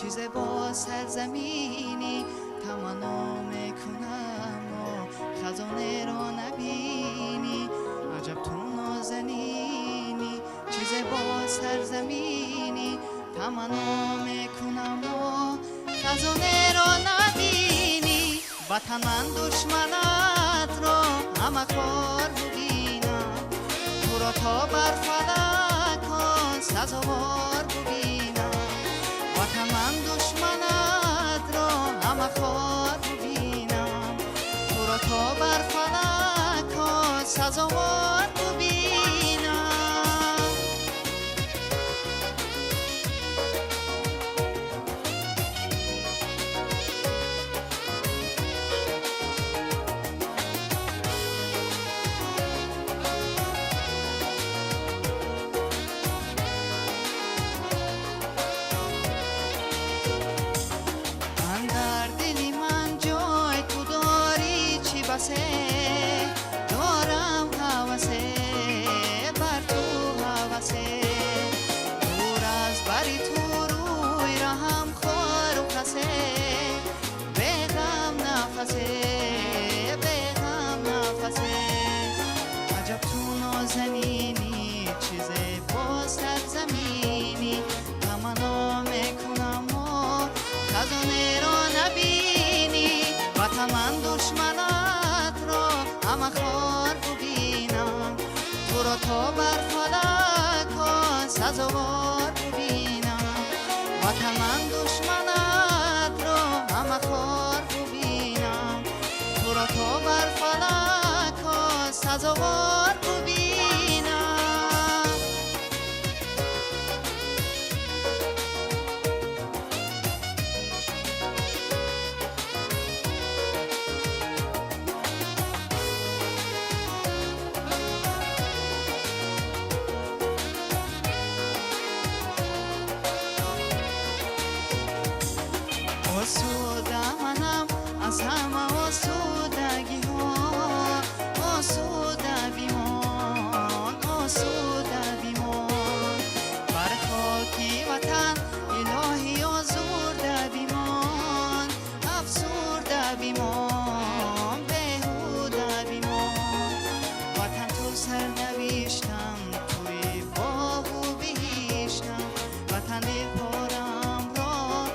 چیز با سرزمینی تمنا میکنم و خزانه را نبینی. عجب تو نازنینی، چیز با سرزمینی تمنا میکنم و خزانه را نبینی. وطن من دشمنت را همه کار ببینم، تو را تا بر فلک ها سزاوار ببینم. وطن من دشمنت را همه کار ببینم، تو را تا بر فلک ها سزاوار ببینم. دارم هوسه بر تو هوسه، دور از بری تو روی رهم خور و خسه. بغم نفسه بغم نفسه، عجب تو نازنینی، چیز با سرزمینی تمنا میکنم و خزانه را نبینی. وطن من دشمنت را همه خار ببینم، تو را تا بر فلک ها سزاوار ببینم. وطن من دشمنت را همه خار ببینم، تو را تا بر فلک ها سزاوار ببینم. آسوده منم از همه آسودگی ها، آسوده بیمان آسوده بیمان. بر خاکی وطن الهی آزرده بیمان، افسرده بیمان بهوده بیمان. وطن تو سرنوشتم توی باغ و بهشتم، وطن دلپارم را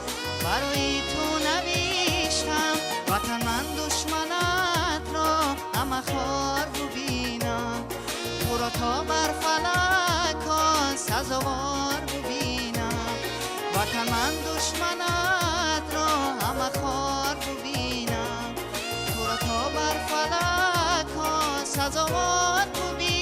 برای تو نوشتم. وطن من دشمنت را همه خار ببینم، تو را تا بر فلک ها سزاوار ببینم. وطن من دشمنت را همه خار ببینم، تو را تا بر فلک ها سزاوار ببینم.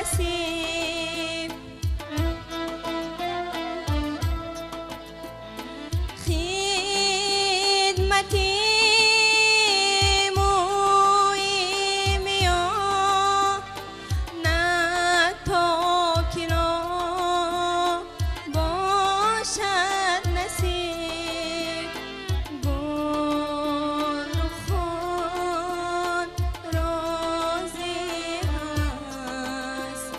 نصیب خدمتی مویم یا نه تا کنا باشد نصیب گل خود رازی هست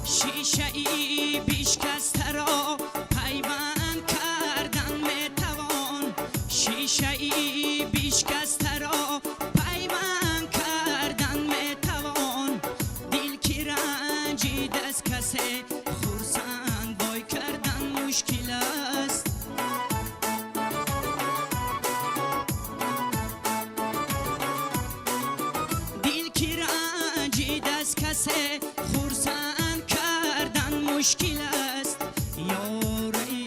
شیشه ای بیشکسته را پیوند کردن میتوان. شیشه ای بیشکسته را پیوند کردن میتوان. دل کی رنجیده از کسی خرسند وای کردن مشکل است. دل کی رنجیده از کسی خرسند کردن مشکل است. یاری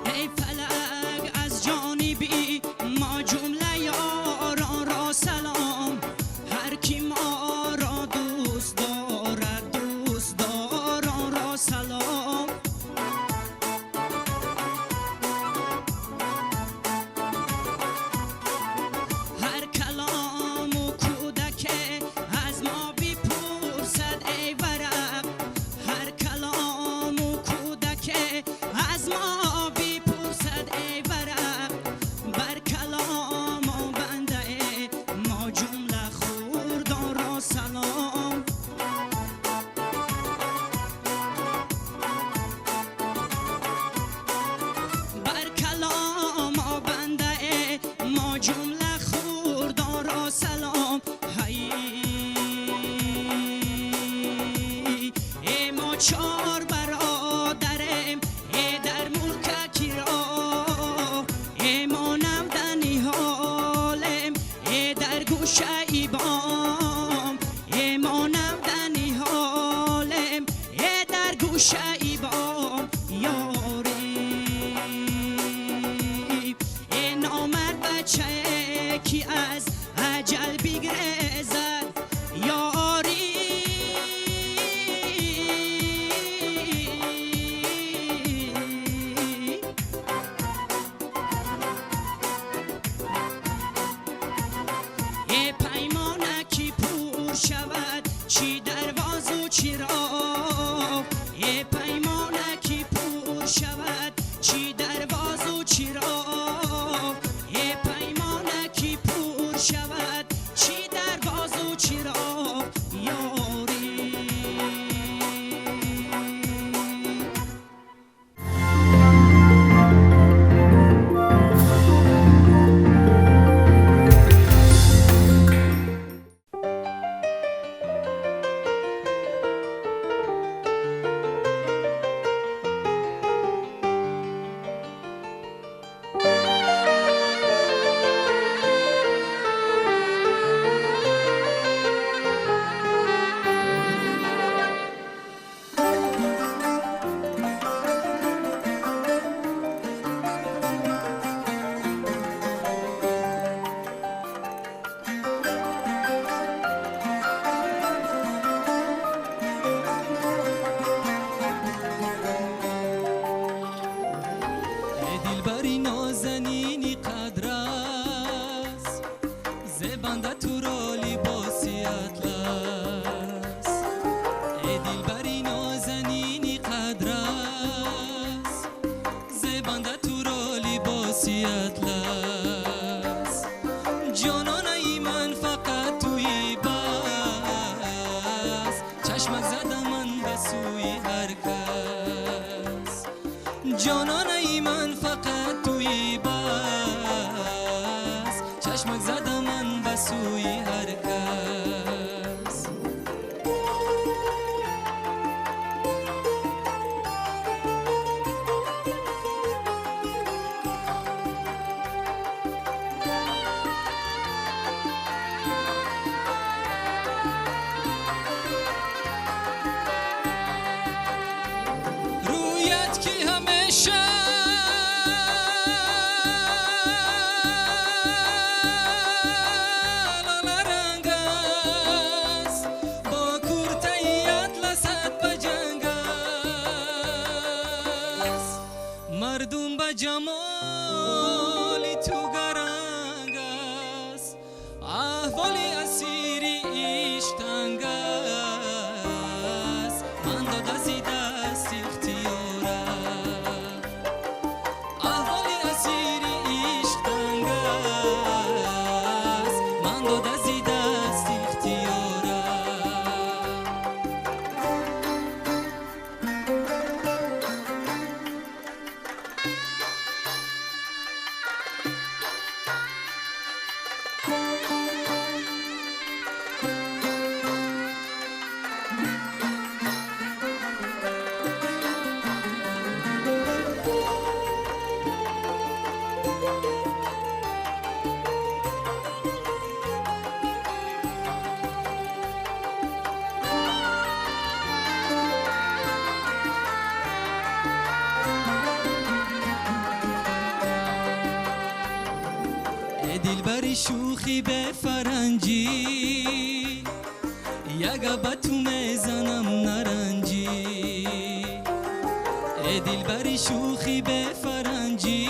ای فلک از جانبی ما جمله یاران را سلام. هر کی ما را دوست دارد دوست داران را سلام. هر کلام و کودک از ما بپرسد ای ورق. هر کلام و کودک از ما بپرسد ای ورق. بر کلام و بنده ما جمله خوردان را سلام. بر کلام و بنده ما جمله خوردان را سلام. هی ای ما چار برادریم ای در ملک کی را. ای ما نمدنی حالیم ای در گوشه ای بام. ای ما نمدنی حالیم ای در گوشه ای بام. یاری ای نامرد بچه کی از اجل بگریزد. یاری ای پیمانکی پر شود چی درواز و چی راه. ای پیمانکی پر شود چی درواز و چی راه. ای پیمانکی پر شود چی درواز و چی راه. یاری دلبری نازنینی قدر است. زبنده تو را لباسی اطلس. ای دلبری نازنینی قدر است. زبنده تو را لباسی اطلس. جانان ای من فقط توی بس. چشمک زدم من به سوی هر کس. جانان ای من فقط توی بس. چشمک زدم من به سوی هر کس. رویت کی همیشه مردم به جمالی تو گرنگ است. احوالی اسیری عشق تنگ است. من داده زیده دلبری شوخی به فرنجی یگا به تو میزنم نرنجی ای دلبری شوخی به فرنجی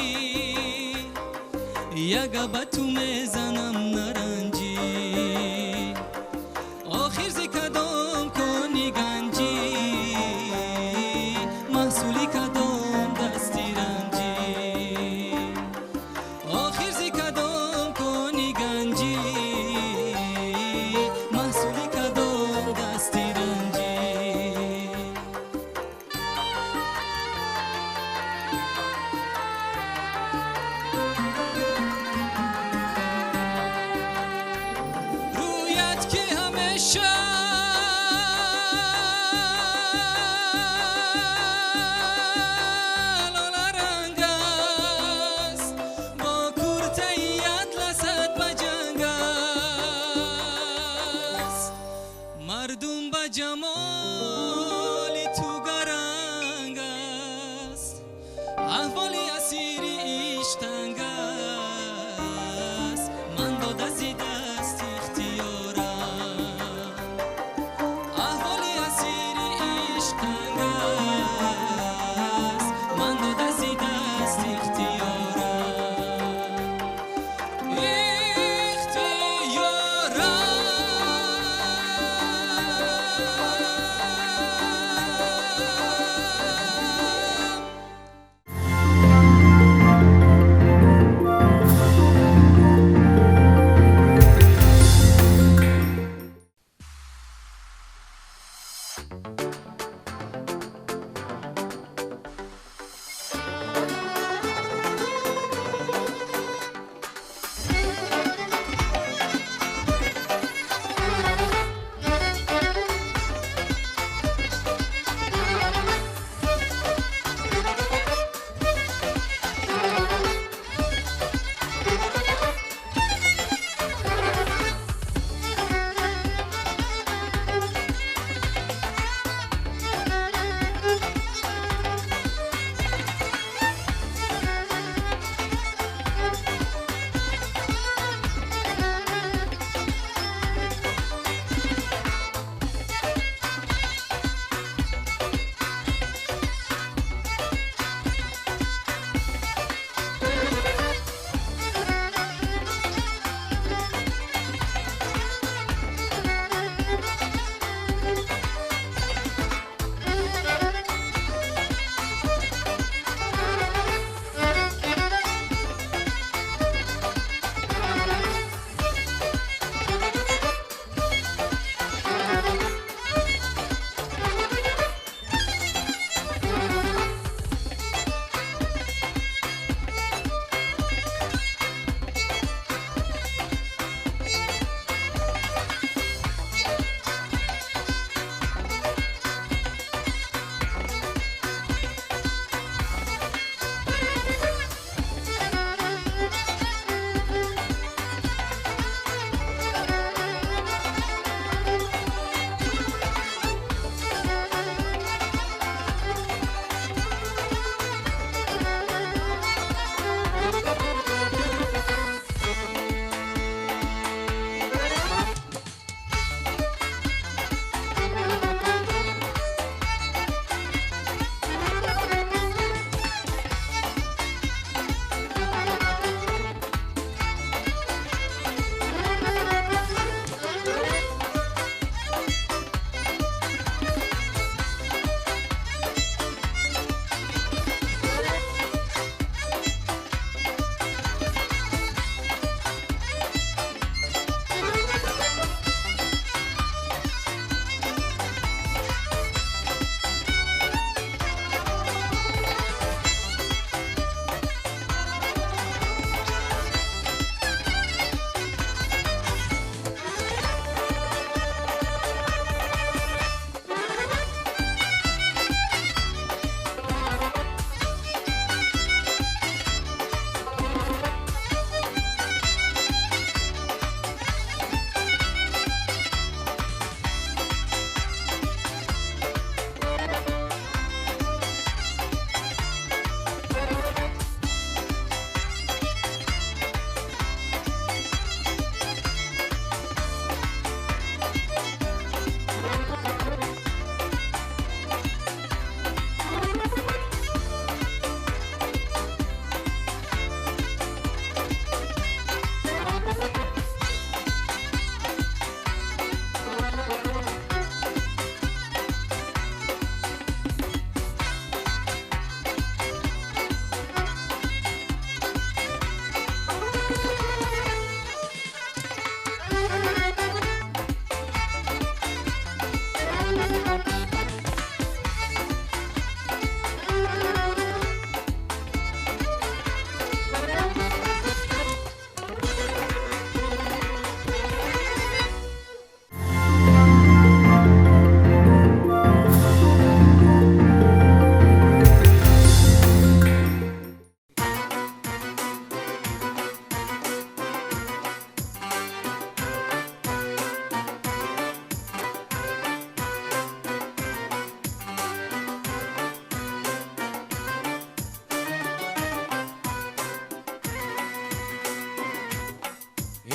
یگا به تو میزنم نرنجی آخر زی کدام کنی گنجی محصولی کدام دستی رنجی آخر زی کدام کنی گنجی محصولی کدام دستی رنجی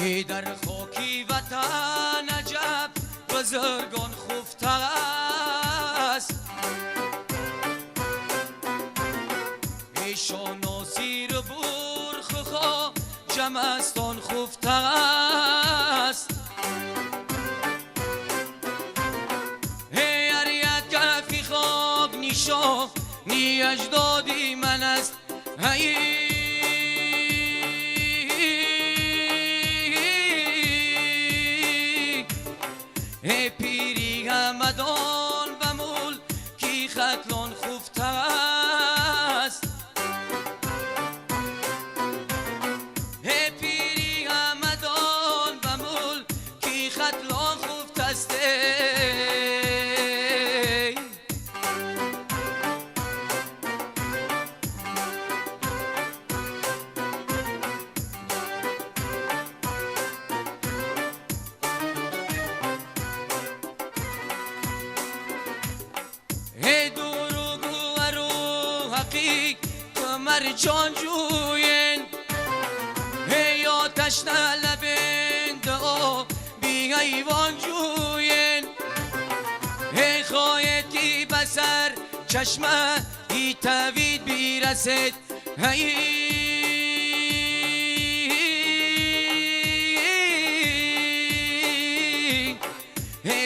ای در خاکی وطن عجب بزرگان خفته است، ای شانازی رو برخ خواه جمعستان خفته است. ای هر یک کفی خاک نیشا نی اجدادی من است، ای پیری همدان و ملکی ختلان خفته است، ای پیری همدان و ملکی ختلان خفته است. جان جوین ای آتش نلبند بی حیوان جوین، ای خواهد کی بسر چشمه ای توید بیرسد، ای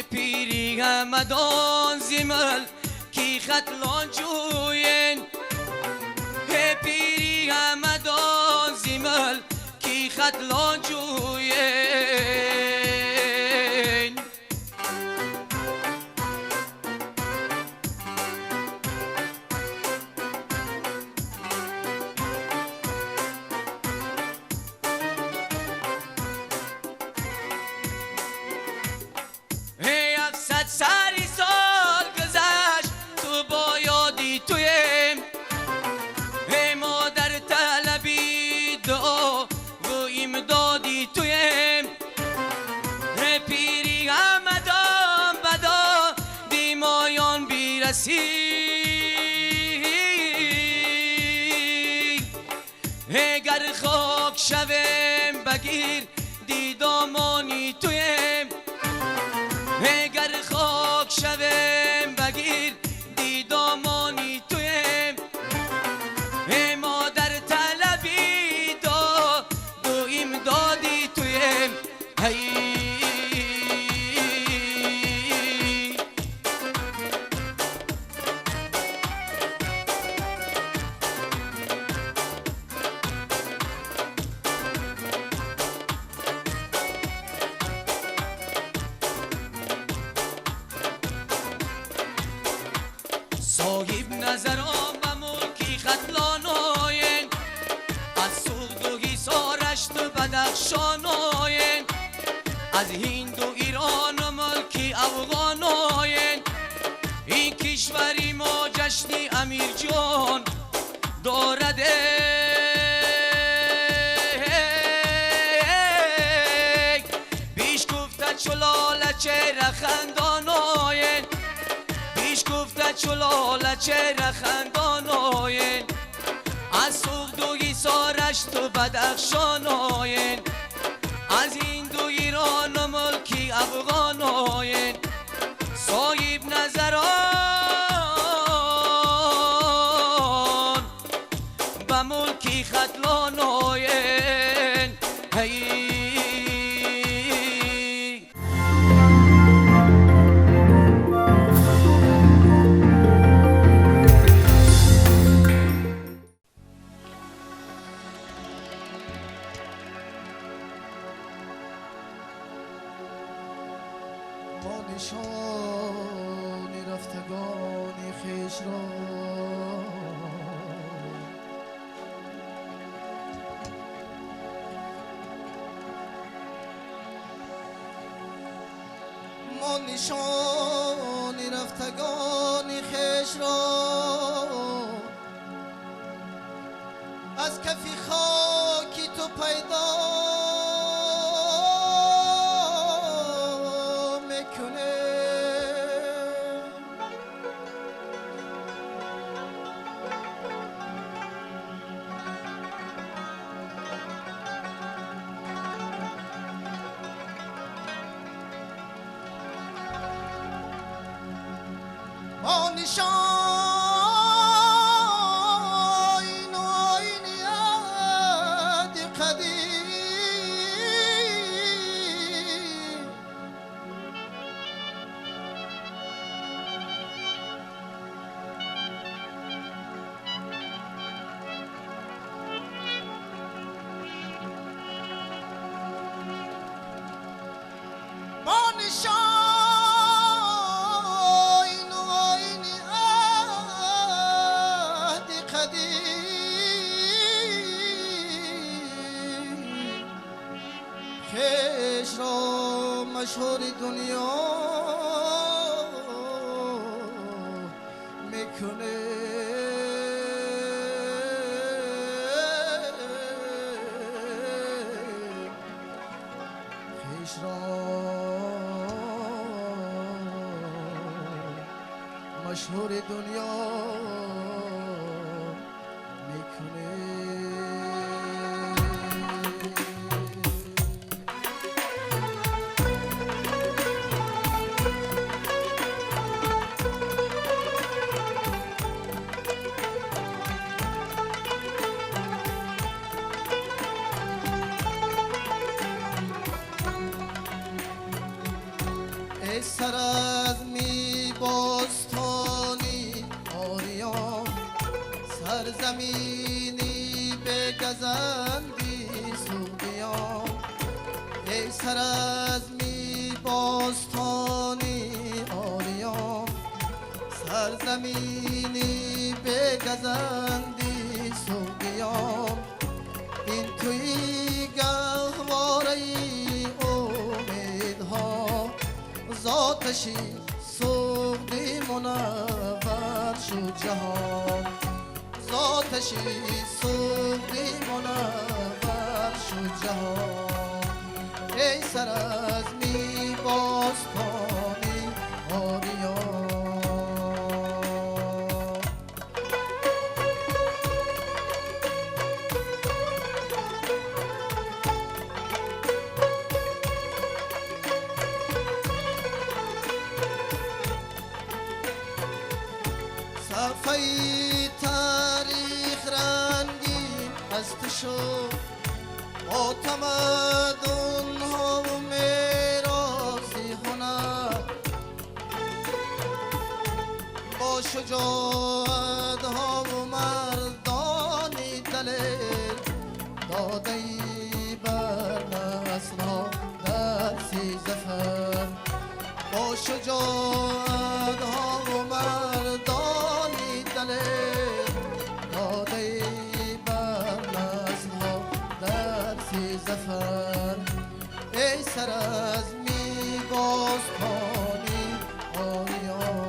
پیری همدان زمل کی ختلان جوین، پیری همدان زیمل کی ختلان جوین. ای 700 سری سال گذشت تو با یادی تویم، دادی تویم، پیری همدان بدا دیمایان بیرسی، اگر خاک شویم بگیر دیدامانی تویم، اگر خاک شویم بگیر دیدامانی تویم، مادر طلبی دادی تویم، صاحب نظران و ملکی ختلاناین، از سوگدوگی سارشت و بدخشاناین، از هند و ایران و ملکی افغاناین، این کشوری ما جشنی امیر جان دارد، بیش گفته چلاله چهره خنداناین، بیش گفته چلاله چهره خنداناین، از سوگدوگی سارشت و بدخشاناین، از هند و ایران و ملکی افغاناین، صاحب نظران به ملکی ختلاناین. نشان رفتگان خویش را ما نشان رفتگان خویش را از کف خاکی تو پیدا نشان و آیین یاد قدیم با نشان و آیین عهد قدیم خویش را مشهور دنیا میکنه خویش را مشهور دنیا میکنه ای سر از می باستانی آریان سرزمینی بگزندی سوگیان ای سر از می باستانی آریان سرزمینی بگزندی سوگیان این توی گهواره امیدها ذاتشی سوختی منور شد جهان ذاتشی سوختی منور شد جهان ای سر از می باستانی آریان صفحه تاریخ رنگین از تو شد با تمدن ها و میراثی هنر با شجاعت ها و مردانی دلیل داده ای بر نسل ها درسی ظفر با شجاعت ها و مردانی دلیل داده ای بر نسل ها درسی ظفر ای سر از می باستانی آریان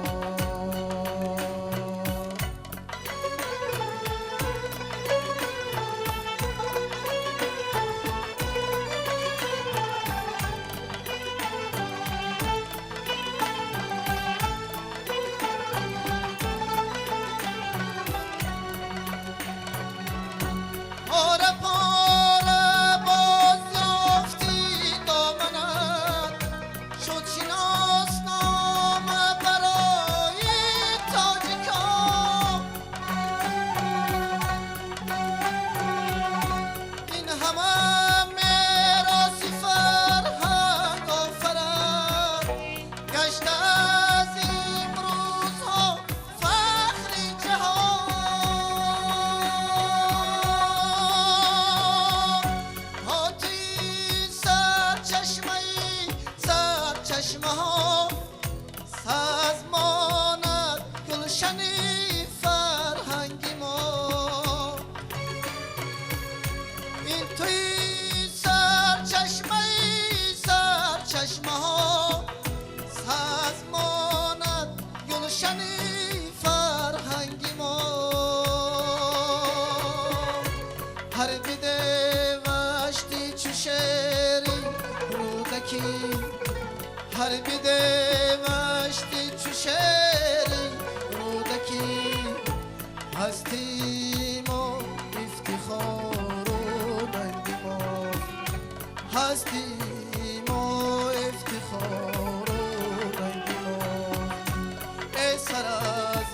پاره پاره باز یافتی دامنت شد شناس نامه برای تاجیکان این همه میراثی فرهنگ آفرد گشته از امروزها فخری جهان چشمه ها سازماند گلشنی فرهنگی ما این توی سرچشمه ها سازماند گلشنی فرهنگی ما هر بیده وشتی چو شیری رودکی هر بیده وشتی چو شیری رودکی هستی ما افتخار و ننگی ما هستی ما افتخار و ننگی ما ای سر از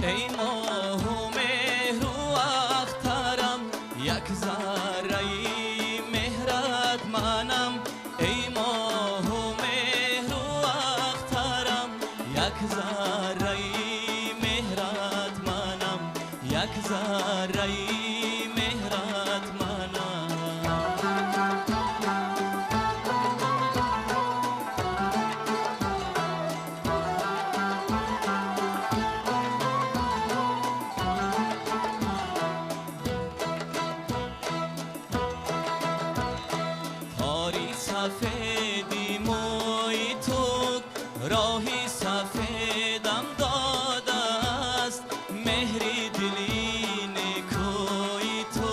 ای ماه و مهر و اخترم یک ذره مهرت منم ای ماه و مهر و اخترم یک ذره مهرت منم یک ذره مهرت منم سفیدی موی تو راهی سفیدم داده است مهری دلی نکوی تو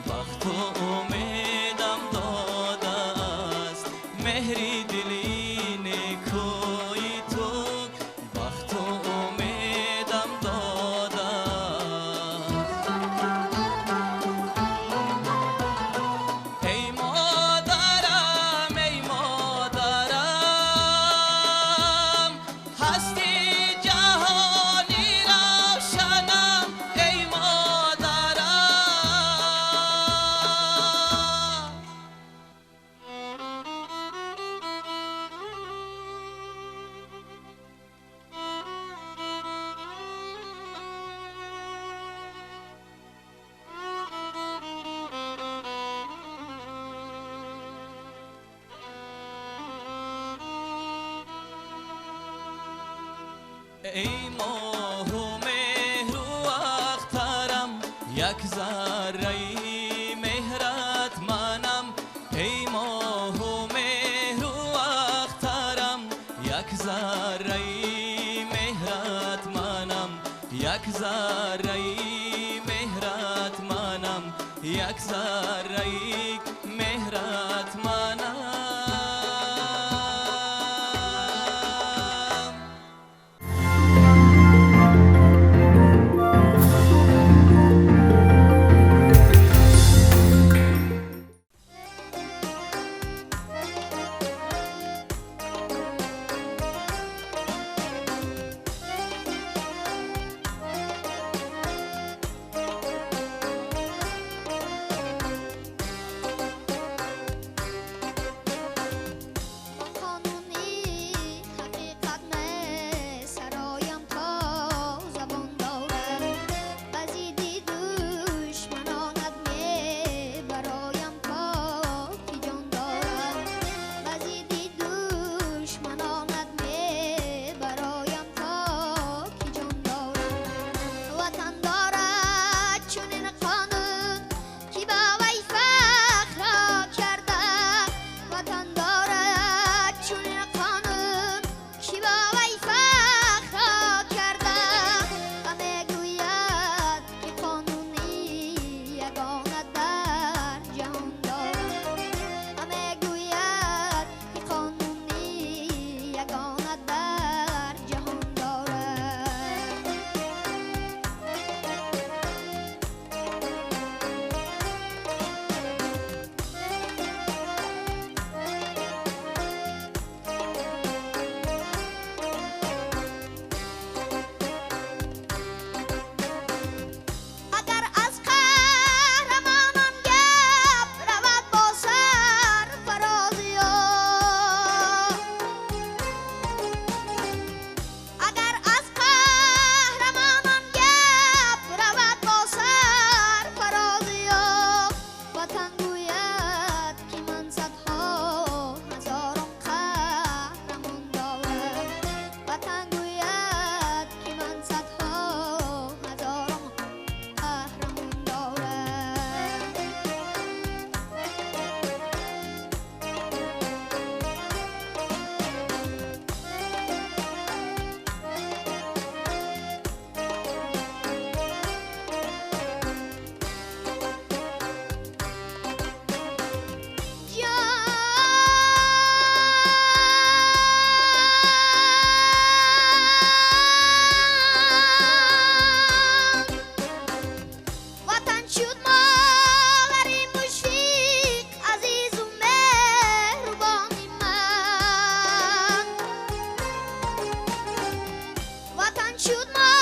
بخت و امیدم داده است مهری دلی نکوی تو بخت و امیدم داده است ای مادرم ای ماه و مهر و اخترم یک ذره مهرت منم ای ماه و مهر و اخترم یک ذره مهرت منم یک ذره مهرت منم یک ذره مهرت منم Shoot my